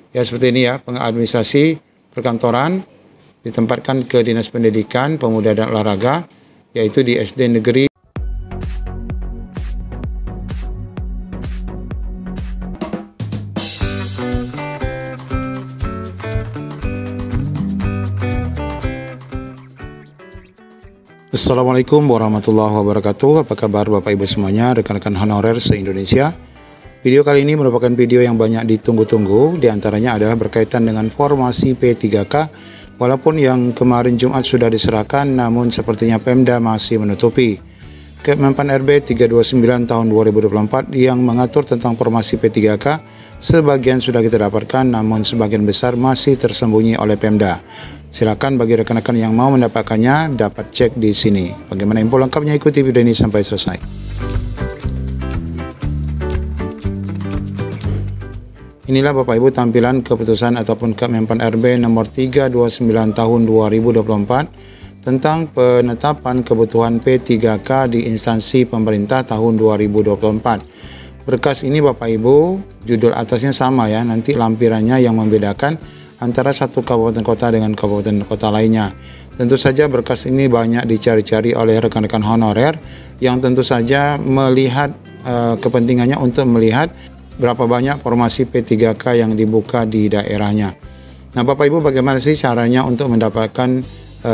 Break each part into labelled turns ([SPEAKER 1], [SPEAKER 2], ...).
[SPEAKER 1] Ya seperti ini ya, pengadministrasi perkantoran ditempatkan ke Dinas Pendidikan, Pemuda dan Olahraga, yaitu di SD Negeri. Assalamualaikum warahmatullahi wabarakatuh. Apa kabar Bapak Ibu semuanya, rekan-rekan honorer se-Indonesia. Video kali ini merupakan video yang banyak ditunggu-tunggu. Di antaranya adalah berkaitan dengan formasi P3K. Walaupun yang kemarin Jumat sudah diserahkan, namun sepertinya Pemda masih menutupi. Kemenpan RB 329 tahun 2024 yang mengatur tentang formasi P3K, sebagian sudah kita dapatkan, namun sebagian besar masih tersembunyi oleh Pemda. Silakan bagi rekan-rekan yang mau mendapatkannya, dapat cek di sini. Bagaimana info lengkapnya, ikuti video ini sampai selesai. Inilah Bapak Ibu tampilan keputusan ataupun Kemenpan RB nomor 329 tahun 2024 tentang penetapan kebutuhan P3K di instansi pemerintah tahun 2024. Berkas ini Bapak Ibu, judul atasnya sama ya, nanti lampirannya yang membedakan antara satu kabupaten kota dengan kabupaten kota lainnya. Tentu saja berkas ini banyak dicari-cari oleh rekan-rekan honorer yang tentu saja melihat kepentingannya untuk melihat berapa banyak formasi P3K yang dibuka di daerahnya. Nah Bapak Ibu, bagaimana sih caranya untuk mendapatkan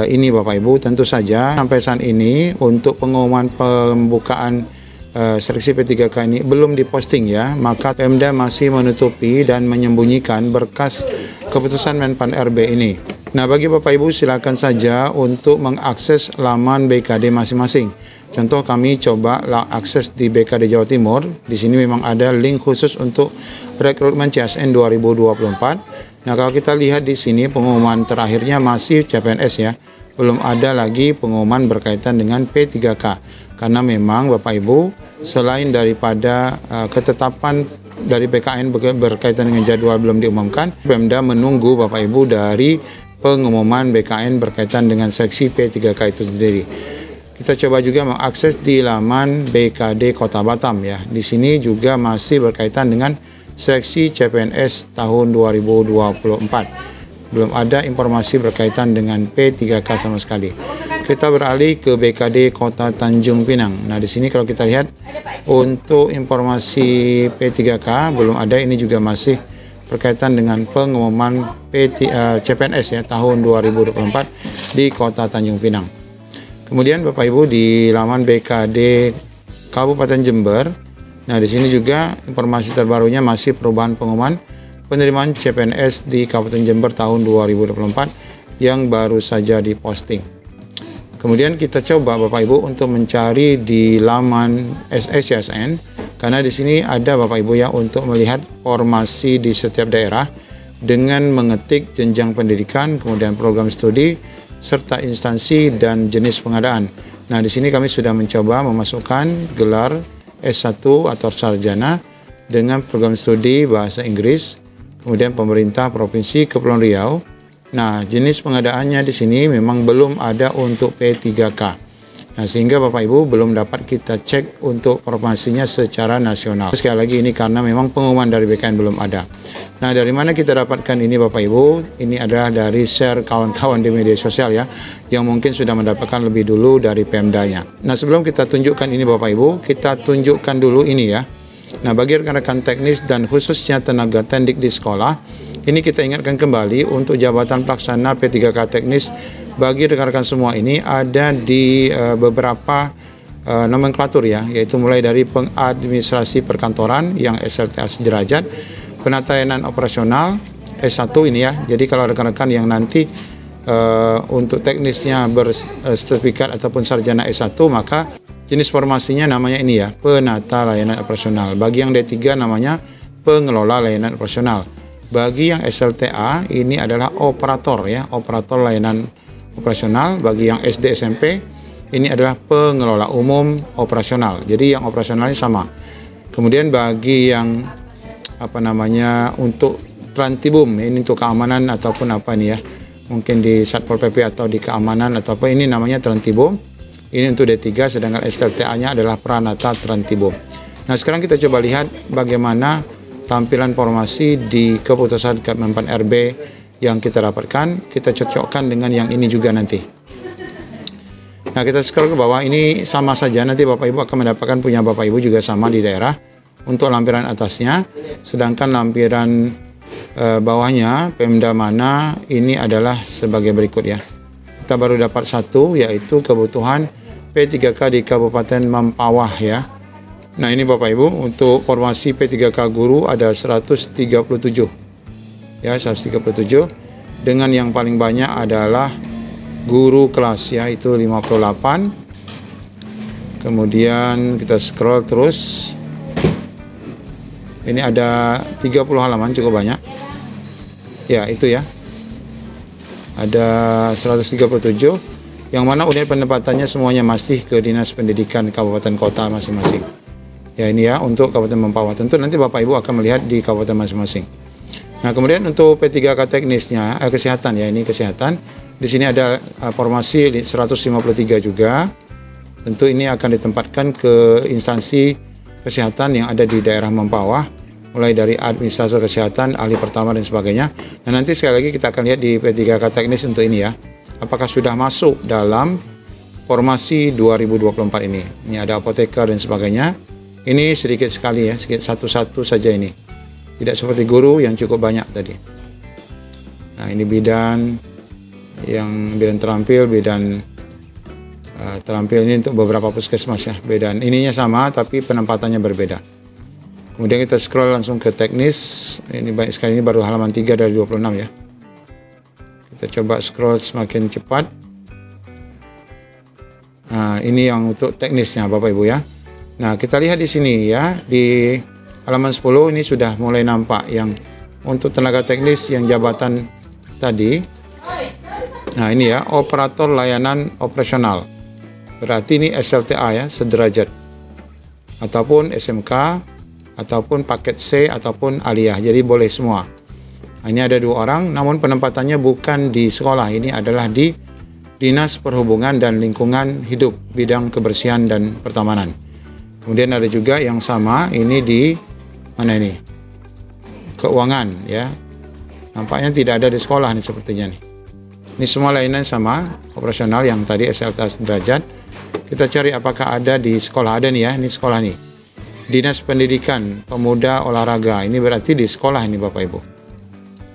[SPEAKER 1] ini Bapak Ibu? Tentu saja sampai saat ini untuk pengumuman pembukaan seleksi P3K ini belum diposting ya, maka Pemda masih menutupi dan menyembunyikan berkas keputusan Menpan RB ini. Nah bagi Bapak Ibu silakan saja untuk mengakses laman BKD masing-masing. Contoh kami coba akses di BKD Jawa Timur. Di sini memang ada link khusus untuk rekrutmen CSN 2024. Nah kalau kita lihat di sini pengumuman terakhirnya masih CPNS ya. Belum ada lagi pengumuman berkaitan dengan P3K. Karena memang Bapak Ibu selain daripada ketetapan dari PKN berkaitan dengan jadwal belum diumumkan, Pemda menunggu Bapak Ibu dari pengumuman BKN berkaitan dengan seksi P3K itu sendiri. Kita coba juga mengakses di laman BKD Kota Batam ya. Di sini juga masih berkaitan dengan seleksi CPNS tahun 2024. Belum ada informasi berkaitan dengan P3K sama sekali. Kita beralih ke BKD Kota Tanjung Pinang. Nah, di sini kalau kita lihat untuk informasi P3K belum ada, ini juga masih berkaitan dengan pengumuman CPNS ya tahun 2024 di Kota Tanjung Pinang. Kemudian Bapak Ibu di laman BKD Kabupaten Jember. Nah, di sini juga informasi terbarunya masih perubahan pengumuman penerimaan CPNS di Kabupaten Jember tahun 2024 yang baru saja diposting. Kemudian kita coba Bapak Ibu untuk mencari di laman SSCSN, karena di sini ada Bapak Ibu ya untuk melihat formasi di setiap daerah dengan mengetik jenjang pendidikan, kemudian program studi, serta instansi dan jenis pengadaan. Nah, di sini kami sudah mencoba memasukkan gelar S1 atau sarjana dengan program studi bahasa Inggris, kemudian pemerintah Provinsi Kepulauan Riau. Nah, jenis pengadaannya di sini memang belum ada untuk P3K. Nah, sehingga Bapak Ibu belum dapat kita cek untuk formasinya secara nasional. Sekali lagi ini karena memang pengumuman dari BKN belum ada. Nah, dari mana kita dapatkan ini Bapak Ibu? Ini adalah dari share kawan-kawan di media sosial ya, yang mungkin sudah mendapatkan lebih dulu dari Pemdanya. Nah, sebelum kita tunjukkan ini Bapak Ibu, kita tunjukkan dulu ini ya. Nah, bagi rekan-rekan teknis dan khususnya tenaga tendik di sekolah, ini kita ingatkan kembali untuk jabatan pelaksana P3K teknis bagi rekan-rekan semua ini ada di beberapa nomenklatur ya, yaitu mulai dari pengadministrasi perkantoran yang SLTA sederajat, penata layanan operasional S1 ini ya. Jadi kalau rekan-rekan yang nanti untuk teknisnya bersertifikat ataupun sarjana S1, maka jenis formasinya namanya ini ya, penata layanan operasional. Bagi yang D3 namanya pengelola layanan operasional. Bagi yang SLTA ini adalah operator ya, operator layanan operasional. Bagi yang SD SMP ini adalah pengelola umum operasional. Jadi yang operasionalnya sama. Kemudian bagi yang untuk Trantibum, ini untuk keamanan ataupun apa nih ya, mungkin di Satpol PP atau di keamanan atau apa, ini namanya Trantibum. Ini untuk D3, sedangkan SLTA-nya adalah Pranata Trantibum. Nah, sekarang kita coba lihat bagaimana tampilan formasi di keputusan Kemenpan RB yang kita dapatkan, kita cocokkan dengan yang ini juga nanti. Nah, kita scroll ke bawah, ini sama saja, nanti Bapak Ibu akan mendapatkan punya Bapak Ibu juga sama di daerah untuk lampiran atasnya, sedangkan lampiran bawahnya Pemda mana ini adalah sebagai berikut ya. Kita baru dapat satu, yaitu kebutuhan P3K di Kabupaten Mempawah ya. Nah, ini Bapak Ibu untuk formasi P3K guru ada 137 ya, 137, dengan yang paling banyak adalah guru kelas ya, itu 58. Kemudian kita scroll terus, ini ada 30 halaman, cukup banyak ya, itu ya, ada 137, yang mana unit penempatannya semuanya masih ke Dinas Pendidikan Kabupaten Kota masing-masing ya. Ini ya untuk Kabupaten Mempawah, tentu nanti Bapak Ibu akan melihat di kabupaten masing-masing. Nah, kemudian untuk P3K teknisnya, kesehatan ya, ini kesehatan. Di sini ada formasi 153 juga. Tentu ini akan ditempatkan ke instansi kesehatan yang ada di daerah Mempawah, mulai dari administrator kesehatan, ahli pertama dan sebagainya. Nah, nanti sekali lagi kita akan lihat di P3K teknis untuk ini ya, apakah sudah masuk dalam formasi 2024 ini. Ini ada apoteker dan sebagainya. Ini sedikit sekali ya, sedikit satu-satu saja ini. Tidak seperti guru yang cukup banyak tadi. Nah, ini bidan yang bidan terampil, bidan terampil ini untuk beberapa puskesmas ya. Bidan ininya sama tapi penempatannya berbeda. Kemudian kita scroll langsung ke teknis. Ini banyak sekali, ini baru halaman 3 dari 26 ya. Kita coba scroll semakin cepat. Nah, ini yang untuk teknisnya Bapak Ibu ya. Nah, kita lihat di sini ya, di halaman 10 ini sudah mulai nampak yang untuk tenaga teknis yang jabatan tadi. Nah, ini ya, operator layanan operasional. Berarti ini SLTA ya, sederajat. Ataupun SMK, ataupun paket C, ataupun aliyah. Jadi boleh semua. Nah, ini ada 2 orang, namun penempatannya bukan di sekolah. Ini adalah di Dinas Perhubungan dan Lingkungan Hidup, bidang kebersihan dan pertamanan. Kemudian ada juga yang sama, ini di mana ini? Keuangan ya. Nampaknya tidak ada di sekolah nih sepertinya nih. Ini semua layanan sama, operasional yang tadi SLTA sederajat. Kita cari apakah ada di sekolah. Ada nih ya, ini sekolah nih. Dinas Pendidikan Pemuda Olahraga. Ini berarti di sekolah ini Bapak Ibu.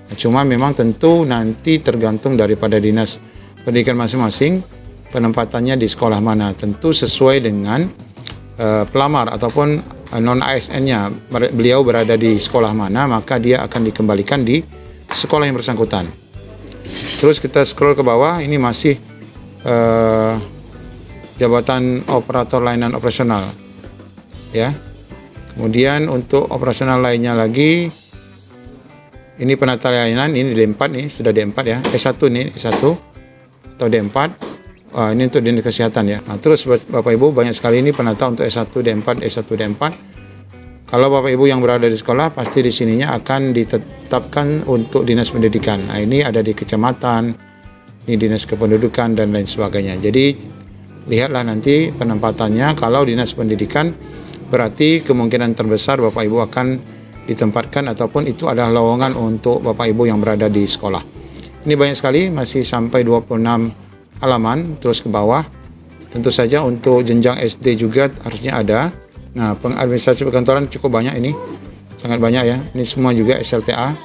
[SPEAKER 1] Nah, cuma memang tentu nanti tergantung daripada Dinas Pendidikan masing-masing, penempatannya di sekolah mana. Tentu sesuai dengan pelamar ataupun non-ASN-nya. Beliau berada di sekolah mana, maka dia akan dikembalikan di sekolah yang bersangkutan. Terus kita scroll ke bawah, ini masih jabatan operator layanan operasional ya. Kemudian untuk operasional lainnya lagi, ini penata layanan, ini D4 nih, sudah D4 ya, S1 nih, S1 atau D4. Ini untuk dinas kesehatan ya. Nah, terus Bapak Ibu banyak sekali ini penata untuk S1 D4, S1 D4. Kalau Bapak Ibu yang berada di sekolah, pasti di sininya akan ditetapkan untuk dinas pendidikan. Nah, ini ada di kecamatan, ini dinas kependudukan dan lain sebagainya. Jadi lihatlah nanti penempatannya. Kalau dinas pendidikan, berarti kemungkinan terbesar Bapak Ibu akan ditempatkan ataupun itu adalah lowongan untuk Bapak Ibu yang berada di sekolah. Ini banyak sekali, masih sampai 26 halaman. Terus ke bawah, tentu saja untuk jenjang SD juga harusnya ada. Nah, pengadministrasi perkantoran cukup banyak ini, sangat banyak ya. Ini semua juga SLTA,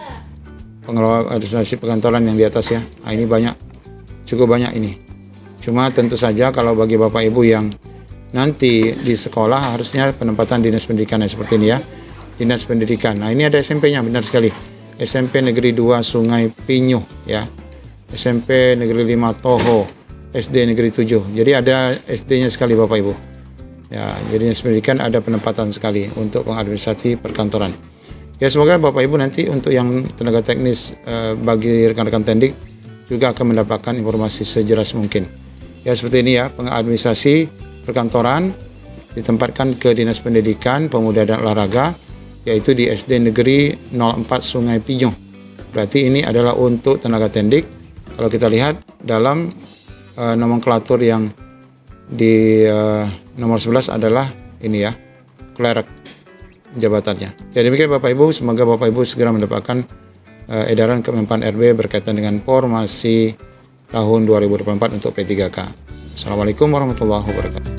[SPEAKER 1] pengelola administrasi perkantoran yang di atas ya. Nah, ini banyak, cukup banyak ini. Cuma tentu saja kalau bagi Bapak Ibu yang nanti di sekolah, harusnya penempatan dinas pendidikan seperti ini ya. Dinas pendidikan. Nah, ini ada SMP-nya, benar sekali. SMP Negeri 2 Sungai Pinyuh ya. SMP Negeri 5 Toho, SD Negeri 7. Jadi ada SD-nya sekali Bapak Ibu. Ya, jadi dinas pendidikan ada penempatan sekali untuk pengadministrasi perkantoran. Ya, semoga Bapak Ibu nanti untuk yang tenaga teknis bagi rekan-rekan tendik juga akan mendapatkan informasi sejelas mungkin. Ya, seperti ini ya, pengadministrasi perkantoran ditempatkan ke Dinas Pendidikan Pemuda dan Olahraga, yaitu di SD Negeri 04 Sungai Pinyuh. Berarti ini adalah untuk tenaga tendik. Kalau kita lihat dalam nomenklatur yang di nomor 11 adalah ini ya, klerek. jabatannya. Ya demikian Bapak Ibu, semoga Bapak Ibu segera mendapatkan edaran Kemenpan RB berkaitan dengan formasi tahun 2024 untuk P3K. Assalamualaikum warahmatullahi wabarakatuh.